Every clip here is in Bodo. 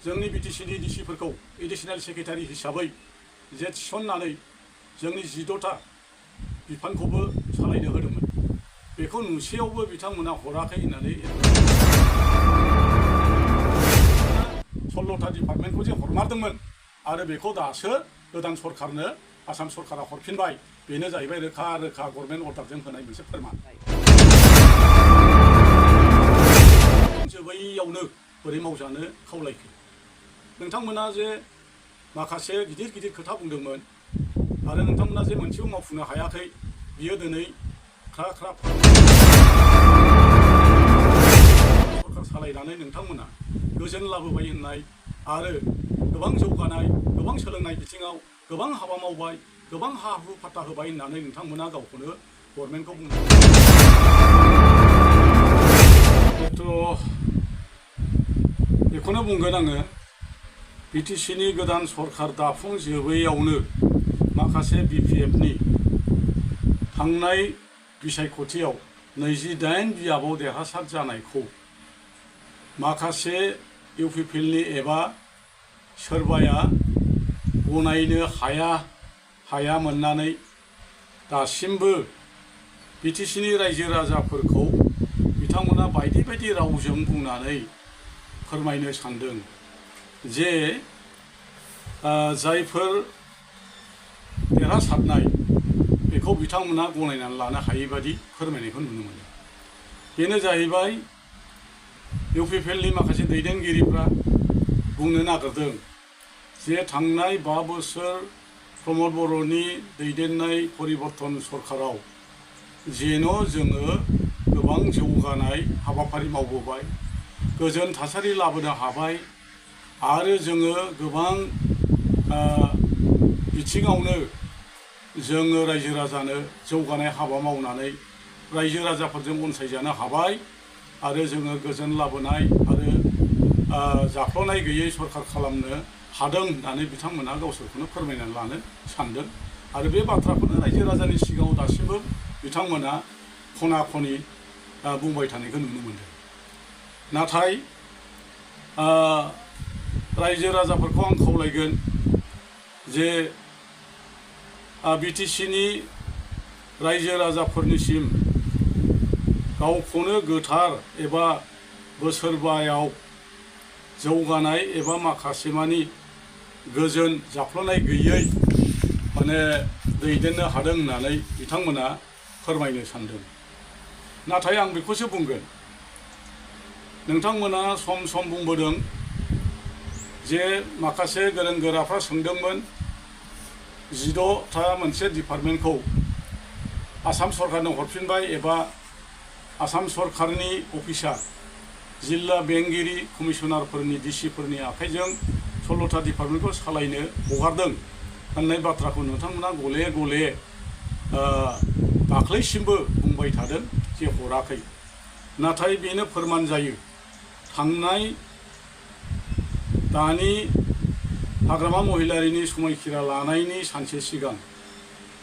जोंनि बिटिसिनि डिसिफोरखौ एडिशनेल सेक्रेटारि हिसाबै जे थिसननानै जोंनि 16टा बिफानखौबो सालायनो होदोंमोन। बेखौ नुसेयावबो बिथांमोना हराखै होननानै 16टा डिपार्टमेन्टखौ जे हरमारदोंमोन आरो बेखौ दासो गोदान सरकारनो आसाम सरकारा हरफिनबाय। बेनो जाहैबाय रोखा रोखा गभर्नमेन्ट अर्डारजों होनाय मोनसे फोरमान। जोबैयावनो बोरै मावजानो खावलायखो? नोंथांमोना जे माखासे गिदिर गिदिर खोथा बुंदोंमोन आरो नोंथांमोना जे मोनसेबो मावफुंनो हायाखै, बियो दिनै ख्रा ख्रा सरकार सालायनानै नोंथांमोना गोजोन लाबोबाय होननाय आरो गोबां जौगानाय, गोबां सोलोंनाय बिथिङाव गोबां हाबा मावबाय, गोबां हा हु फाट्टा होबाय होननानै नोंथांमोना गावखौनो गभर्नमेन्टखौ बुंदों। बेखौनो बुंगोन आङो, बिटिसिनि गोदान सरकार दाफुंजोबैयावनो माखासे बिपिएफनि थांनाय बिसायख'थियाव 28 बियाबाव देरहासार जानायखौ माखासे इउपिपिएलनि एबा सोरबाया गनायनो हाया मोननानै दासिमबो बिटिसिनि रायजो राजाफोरखौ बिथांमोना बायदि बायदि रावजों बुंनानै फोरमायनो सानदों जे जायफोर देरहासारनाय बेखौ बिथांमोना गनायनानै लानो हायै बादि फोरमायनायखौ नुनो मोनो। बेनो जाहैबाय इउपिपिएलनि माखासे दैदेनगिरिफ्रा बुंनो नागिरदों जे थांनाय 5 बोसोर प्रमद बर'नि दैदेननाय परिबर्तन सरकाराव जेन' जोङो गोबां जौगानाय हाबाफारि मावबोबाय, गोजोन थासारि लाबोनो हाबाय आरो जोङो गोबां बिथिङावनो जोङो रायजो राजानो जौगानाय हाबा मावनानै रायजो राजाफोरजों अनसायजानो हाबाय आरो जोङो गोजोन लाबोनाय आरो जाख्ल'नाय गैयै सरकार खालामनो हादों होननानै बिथांमोना गावसोरखौनो फोरमायनानै लानो सानदों। आरो बे बाथ्राखौनो रायजो राजानि सिगाङाव दासिमबो बिथांमोना खना खनि बुंबाय थानायखौ नुनो मोनदों। नाथाय रायजो राजाफोरखौ आं खावलायगोन जे बिटिसिनि रायजो राजाफोरनिसिम गावखौनो गोथार एबा बोसोरबायाव जौगानाय एबा माखासे मानि गोजोन जाख्ल'नाय गैयै दैदेननो हादों होननानै बिथांमोना फोरमायनो सानदों। नाथाय आं बेखौसो बुंगोन, नोंथांमोना सम सम बुंबोदों जे माखासे गोरों गोराफ्रा सोंदोंमोन 16टा मोनसे डिपार्टमेन्टखौ आसाम सरकारनो हरफिनबाय एबा आसाम सरकारनि अफिसार जिल्ला बेंगिरि कमिसनारफोरनि डिसिफोरनि आखाइजों 16टा डिपार्टमेन्टखौ सालायनो हगारदों होननाय बाथ्राखौ नोंथांमोना गले गले दाख्लैसिमबो बुंबाय थादों जे हराखै। नाथाय बेनो फोरमान जायो, थांनाय दानि हाग्रामा महिलारिनि समायखिरा लानायनि सानसे सिगां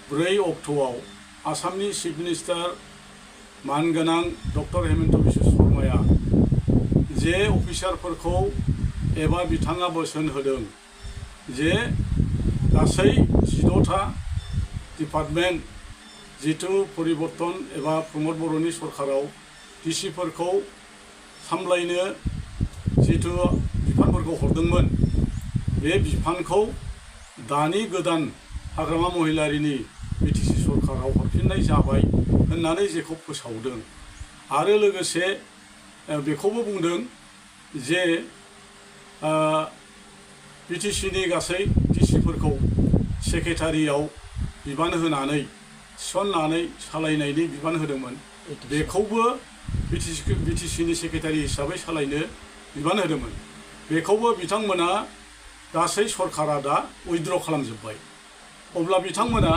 4 अक्ट'आव आसामनि चिफ मिनिस्टार मानगोनां डक्टर हेमन्त बिश्व शर्माया जे अफिसारफोरखौ एबा बिथाङा बोसोन होदों जे गासै 16टा डिपार्टमेन्ट जिथु परिबर्तन एबा प्रमद बर'नि सरकाराव डिसिफोरखौ सामलायनो जिथु बिफानफोरखौ हरदोंमोन, बे बिफानखौ दानि गोदान हाग्रामा महिलारिनि बिटिसि सरकाराव हरफिननाय जाबाय होननानै जेखौ फोसावदों। आरो लोगोसे बेखौबो बुंदों जे बिटिसिनि गासै डिसिफोरखौ सेक्रेटारियाव बिबान होनानै थिसननानै सालायनायनि बिबान होदोंमोन, बेखौबो बिटिसिनि सेक्रेटारि हिसाबै सालायनो बिबान होदोंमोन। बेखौबो बिथांमोना गासै सरकारा दा उइथड्र खालामजोब्बाय। अब्ला बिथांमोना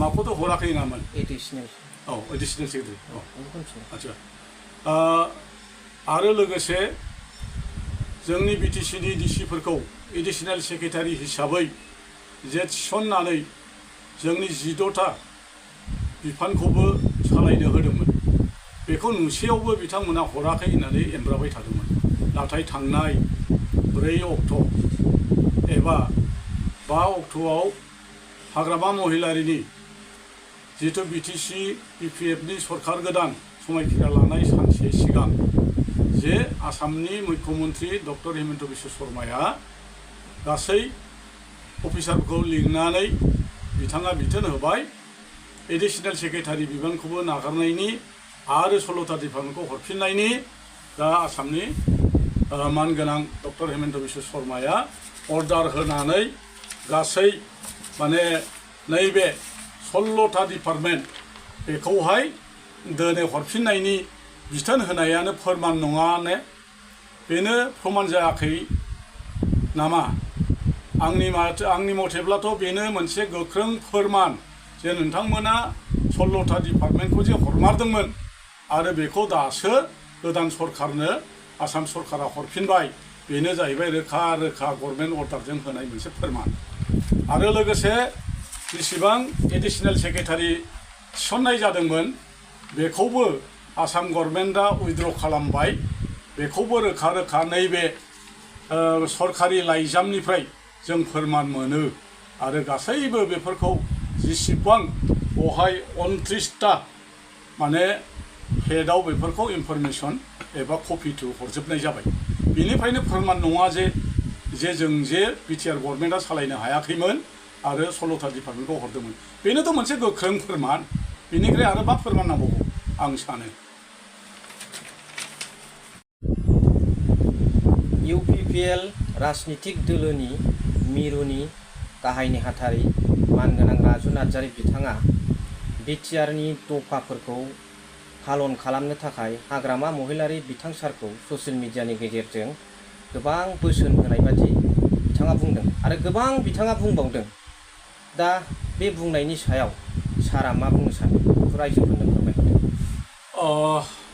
माखौथ' हराखै नामोन? एडिशनेल सेक्रेटारि। आच्छा, आरो लोगोसे जोंनि बिटिसिनि डिसिफोरखौ एडिशनेल सेक्रेटारि हिसाबै जे थिसननानै जोंनि 16टा बिफानखौबो सालायनो होदोंमोन, बेखौ नुसेयावबो बिथांमोना हराखै होननानै एमब्राबाय थादोंमोन। नाथाय थांनाय 4 अक्ट' एबा 5 अक्ट'आव हाग्रामा महिलारिनि जिथु बिटिसि बिपिएफनि सरकार गोदान समायखिरा लानाय सानसे सिगां जे आसामनि मुख्यमन्त्रि डक्टर हिमन्त बिश्व शर्माया गासै अफिसारफोरखौ लिंनानै बिथाङा बिथोन होबाय एडिशनेल सेक्रेटारि बिबानखौबो नागारनायनि आरो 16था डिपार्टमेन्टखौ हरफिननायनि दा आसामनि मानगोनां डक्टर हिमन्त बिश्व शर्माया अर्डार होनानै गासै माने नैबे 16था डिपार्टमेन्ट बेखौहाय दोनै हरफिननायनि बिथोन होनायानो फोरमान नङा ने बेनो प्रमान जायाखै नामा आंनि मथेब्लाथ' बेनो मोनसे गोख्रों फोरमान जे नोंथांमोना 16था डिपार्टमेन्टखौ जे हरमारदोंमोन आरो बेखौ दासो गोदान सरकारनो आसाम सरकारा हरफिनबाय बेनो जाहैबाय रोखा रोखा गभर्नमेन्ट अर्डारजों होनाय मोनसे फोरमान आरो लोगोसे जेसेबां एडिशनेल सेक्रेटारि थिसननाय जादोंमोन बेखौबो आसाम गभर्नमेन्टआ उइथड्र खालामबाय बेखौबो रोखा रोखा नैबे सरकारि लाइजामनिफ्राय जों फोरमान मोनो आरो गासैबो बेफोरखौ जेसेबां बेवहाय 29टा माने हेडआव बेफोरखौ इनफरमेसन एबा कपिटु हरजोबनाय जाबाय बेनिफ्रायनो फोरमान नङा जे जों जे बिटिआर गभर्नमेन्टआ सालायनो हायाखैमोन आरो 16था डिपार्टमेन्टखौ हरदोंमोन बेनोथ' मोनसे गोख्रों फोरमान बेनिफ्राय आरो मा फोरमान नांबावगौ आं सानो इउपिपिएल राजनितिक दोलोनि मिरुनि गाहाय नेहाथारि मानगोनां राजु नार्जारि बिथाङा बिटिआरनि दफाफोरखौ हालन खालामनो थाखाय हाग्रामा महिलारि बिथां सारखौ ससियेल मिडियानि गेजेरजों गोबां बोसोन होनाय बादि बिथाङा बुंदों आरो गोबां बिथाङा बुंबावदों दा बे बुंनायनि सायाव सारा मा बुंनो सानो रायजोफोरनो फोरमायहरदों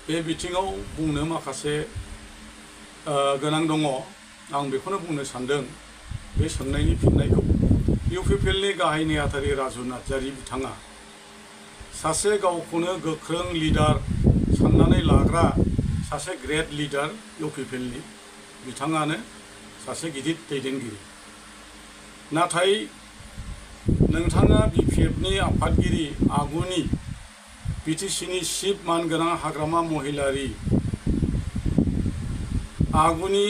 बे बिथिङाव बुंनो माखासे गोनां दङ आं बेखौनो बुंनो सानदों बे सोंनायनि फिननायखौ इउपिपिएलनि गाहाय नेहाथारि राजु नार्जारि बिथाङा सासे गावखौनो गोख्रों लिडार साननानै लाग्रा सासे ग्रेट लिडार इउपिपिएलनि बिथाङानो सासे गिदिर दैदेनगिरि नाथाय नोंथाङा बिपिएफनि आफादगिरि आगुनि बिटिसिनि चिफ मानगोनां हाग्रामा महिलारि आगुनि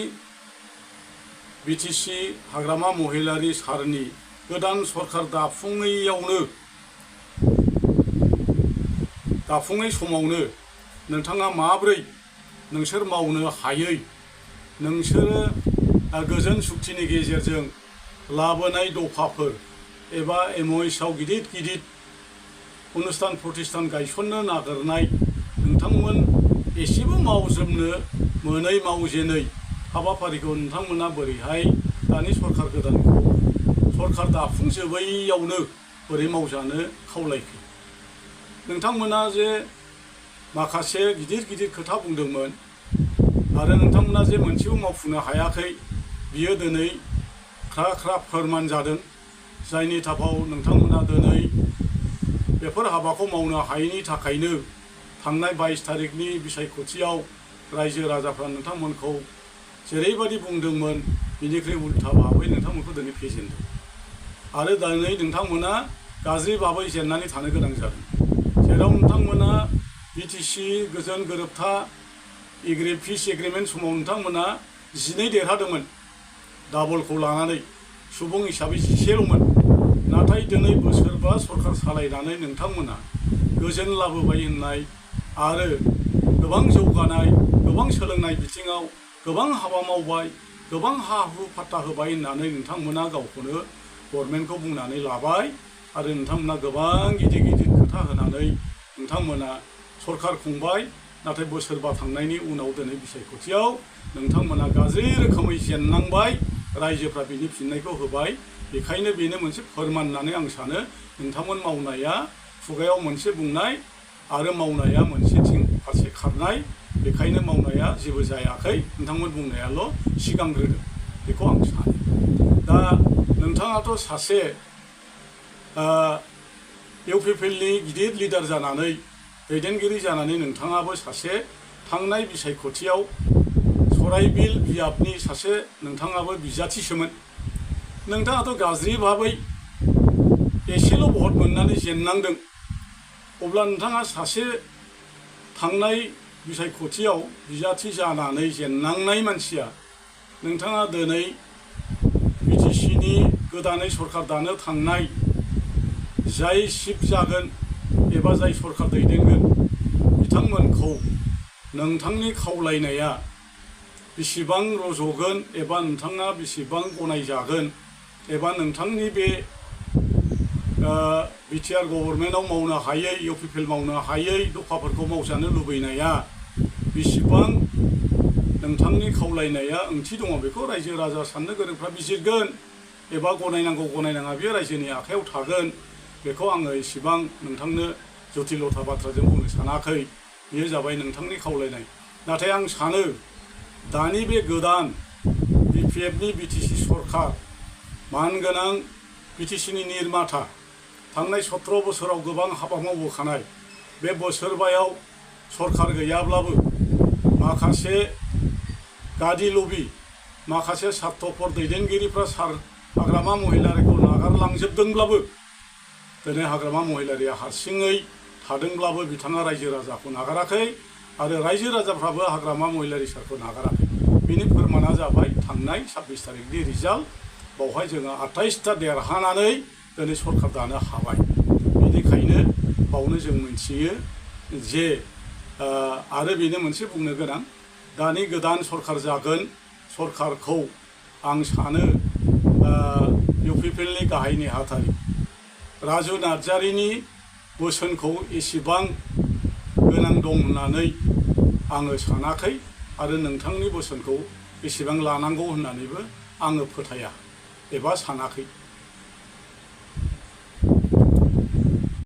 बिटिसि हाग्रामा महिलारि सारनि गोदान सरकार दाफुङै समावनो नोंथाङा माब्रै नोंसोर मावनो हायै नोंसोरो गोजोन सुक्तिनि गेजेरजों लाबोनाय दफाफोर एबा एमअएसआव गिदिर गिदिर अनुस्थान प्रतिष्ठान गायसननो नागिरनाय नोंथांमोन एसेबो मावजोबनो मोनै मावजेनै हाबाफारिखौ नोंथांमोना बोरैहाय दानि सरकार गोदानखौ सरकार दाफुंजोबैयावनो बोरै मावजानो खावलायखो नोंथांमोना जे माखासे गिदिर गिदिर खोथा बुंदोंमोन आरो नोंथांमोना जे मोनसेबो मावफुंनो हायाखै बियो दिनै ख्रा ख्रा फोरमान जादों जायनि थाखाय नोंथांमोना दिनै बेफोर हाबाखौ मावनो हायैनि थाखायनो थांनाय 22 तारिखनि बिसायख'थियाव रायजो राजाफ्रा नोंथांमोनखौ जेरैबायदि बुंदोंमोन बिनिख्रुइ उल्था भाबै नोंथांमोनखौ दिनै फेजेनदों आरो दिनै नोंथांमोना गाज्रि भाबै जेननानै थानो गोनां जादों जेराव नोंथांमोना बिटिसि गोजोन गोरोबथा पिस एग्रिमेन्ट समाव नोंथांमोना 12 देरहादोंमोन डाबलखौ लानानै सुबुं हिसाबै 10ल'मोन नाथाय दिनै बोसोरबा सरकार सालायनानै नोंथांमोना गोजोन लाबोबाय होननाय आरो गोबां जौगानाय गोबां सोलोंनाय बिथिङाव गोबां हाबा मावबाय गोबां हा हु फाट्टा होबाय होननानै नोंथांमोना गावखौनो गभर्नमेन्टखौ बुंनानै लाबाय आरो नोंथांमोना गोबां गिदिर गिदिर खोथा होनानै नोंथांमोना सरकार खुंबाय नाथाय बोसोरबा थांनायनि उनाव दिनै बिसायख'थियाव नोंथांमोना गाज्रि रोखोमै जेननांबाय रायजोफ्रा बिनि फिननायखौ होबाय बेखायनो बेनो मोनसे फोरमान होननानै आं सानो नोंथांमोन मावनाया खुगायाव मोनसे बुंनाय आरो मावनाया मोनसेथिं फारसे खारनाय बेखायनो मावनाया जेबो जायाखै नोंथांमोन बुंनायाल' सिगांग्रोदों बेखौ आं सानो दा नोंथाङाथ' सासे इउपिपिएलनि गिदिर लिडार जानानै दैदेनगिरि जानानै नोंथाङाबो सासे थांनाय बिसायख'थियाव गराइबिल बियाबनि सासे नोंथाङाबो बिजाथिसोमोन। नोंथाङाथ' गाज्रि भाबै एसेल' भट मोननानै जेननांदों। अब्ला नोंथाङा सासे थांनाय बिसायख'थियाव बिजाथि जानानै जेननांनाय मानसिया नोंथाङा दिनै बिटिसिनि गोदानै सरकार दानो थांनाय जाय चिफ जागोन एबा जाय सरकार दैदेनगोन बिथांमोनखौ नोंथांनि खावलायनाया बेसेबां रज'गोन एबा नोंथाङा बेसेबां गनायजागोन एबा नोंथांनि बे बिटिआर गभर्नमेन्टआव मावनो हायै इउपिपिएल मावनो हायै दफाफोरखौ मावजानो लुबैनाया बेसेबां नोंथांनि खावलायनाया ओंथि दङ बेखौ रायजो राजा साननो गोरोंफ्रा बिजिरगोन एबा गनायनांगौ गनायनाङा बेयो रायजोनि आखायाव थागोन। बेखौ आङो इसेबां नोंथांनो जटिलथा बाथ्राजों बुंनो सानाखै। बेयो जाबाय नोंथांनि खावलायनाय। नाथाय आं सानो दानि बे गोदान बिपिएफनि बिटिसि सरकार मानगोनां बिटिसिनि निर्माता थांनाय 17 बोसोराव गोबां हाबा मावबोखानाय बे बोसोरबायाव सरकार गैयाब्लाबो माखासे गादि लबि माखासे सार्थफोर दैदेनगिरिफ्रा हाग्रामा महिलारिखौ नागारलांजोबदोंब्लाबो दिनै हाग्रामा महिलारिया हारसिङै थादोंब्लाबो बिथाङा रायजो राजाखौ नागाराखै आरो रायजो राजाफ्राबो हाग्रामा महिलारि सारखौ नागाराखै। बिनि फोरमाना जाबाय थांनाय 26 तारिखनि रिजाल्ट। बावहाय जोङो 28टा देरहानानै दिनै सरकार दानो हाबाय। बेनिखायनो बावनो जों मिथियो जे आरो बेनो मोनसे बुंनो गोनां दानि गोदान सरकार जागोन सरकारखौ आं सानो इउपिपिएलनि गाहाय नेहाथारि राजु नार्जारिनि बोसोनखौ एसेबां गोनां दं होननानै आङो सानाखै आरो नोंथांनि बोसोनखौ एसेबां लानांगौ होननानैबो आङो फोथाया एबा सानाखै।